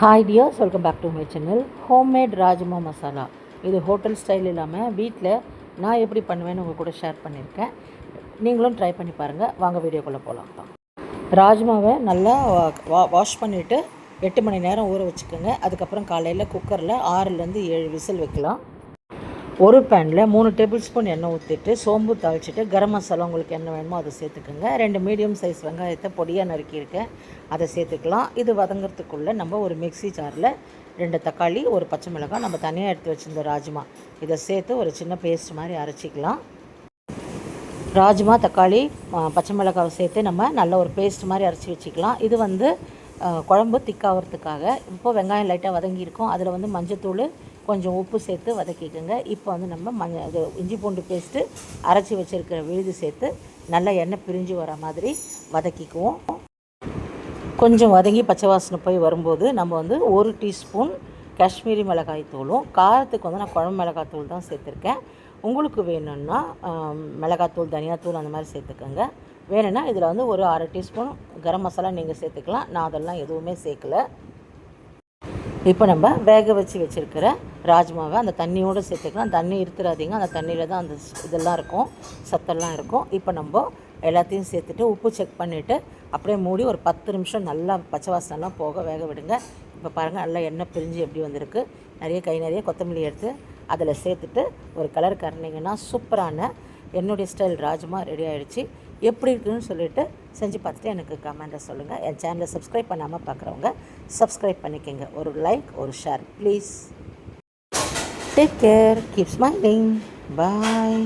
Hi dears, welcome back to my channel. Homemade rajma masala. இது hotel style இல்லாமல் வீட்டில் நான் எப்படி பண்ணுவேன்னு உங்கள் கூட ஷேர் பண்ணியிருக்கேன். நீங்களும் ட்ரை பண்ணி பாருங்கள். வாங்க வீடியோக்குள்ளே போகலாம். ராஜ்மாவை நல்லா வாஷ் பண்ணிவிட்டு 8 மணி நேரம் ஊற வச்சுக்கோங்க. அதுக்கப்புறம் காலையில் குக்கரில் 6லேருந்து 7 விசில் வைக்கலாம். ஒரு பேனில் 3 டேபிள் ஸ்பூன் எண்ணெய் ஊற்றிட்டு சோம்பு தாளிச்சிட்டு கரம் மசாலா உங்களுக்கு என்ன வேணுமோ அதை சேர்த்துக்குங்க. 2 மீடியம் சைஸ் வெங்காயத்தை பொடியாக நறுக்கியிருக்கேன், அதை சேர்த்துக்கலாம். இது வதங்கிறதுக்குள்ளே நம்ம ஒரு மிக்ஸி ஜாரில் 2 தக்காளி, ஒரு பச்சை மிளகாய், நம்ம தனியாக எடுத்து வச்சுருந்த ராஜ்மா இதை சேர்த்து ஒரு சின்ன பேஸ்ட் மாதிரி அரைச்சிக்கலாம். ராஜ்மா, தக்காளி, பச்சை மிளகாவை சேர்த்து நம்ம நல்ல ஒரு பேஸ்ட் மாதிரி அரைச்சி வச்சுக்கலாம். இது குழம்பு திக்காகிறதுக்காக. இப்போ வெங்காயம் லைட்டாக வதங்கியிருக்கும், அதில் மஞ்சத்தூள், கொஞ்சம் உப்பு சேர்த்து வதக்கிக்கோங்க. இப்போ நம்ம இஞ்சி பூண்டு பேஸ்ட்டு அரைச்சி வச்சுருக்கிற விழுது சேர்த்து நல்லா எண்ணெய் பிரிஞ்சு வர மாதிரி வதக்கிக்குவோம். கொஞ்சம் வதங்கி பச்சை வாசனை போய் வரும்போது நம்ம 1 டீஸ்பூன் காஷ்மீரி மிளகாய் தூளும், காரத்துக்கு நான் குழம்பு மிளகாய் தூள் தான் சேர்த்துருக்கேன். உங்களுக்கு வேணும்னா மிளகாத்தூள், தனியாத்தூள் அந்த மாதிரி சேர்த்துக்கோங்க. வேணும்னா இதில் ஒரு 1/2 டீஸ்பூன் கரம் மசாலா நீங்கள் சேர்த்துக்கலாம். நான் அதெல்லாம் எதுவுமே சேர்க்கலை. இப்போ நம்ம வேக வச்சுருக்கிற ராஜ்மாவை அந்த தண்ணியோடு சேர்த்துக்கலாம். தண்ணி இருத்துறாதீங்க, அந்த தண்ணியில் தான் அந்த இதெல்லாம் இருக்கும், சத்தெல்லாம் இருக்கும். இப்போ நம்ம எல்லாத்தையும் சேர்த்துட்டு உப்பு செக் பண்ணிவிட்டு அப்படியே மூடி ஒரு 10 நிமிஷம் நல்லா பச்சை வாசனைலாம் போக வேக விடுங்க. இப்போ பாருங்கள், நல்லா எண்ணெய் பிரிஞ்சு எப்படி வந்திருக்கு. நிறைய கொத்தமல்லி எடுத்து அதில் சேர்த்துட்டு ஒரு கலர் கறந்தீங்கன்னா சூப்பரான என்னுடைய ஸ்டைல் ராஜ்மா ரெடி ஆகிடுச்சு. எப்படி இருக்குதுன்னு சொல்லிவிட்டு செஞ்சு பார்த்துட்டு எனக்கு கமெண்ட்டை சொல்லுங்கள். என் சேனலை சப்ஸ்கிரைப் பண்ணாமல் பார்க்குறவங்க சப்ஸ்கிரைப் பண்ணிக்கோங்க. ஒரு லைக், ஒரு share please. Take care, keep smiling, bye.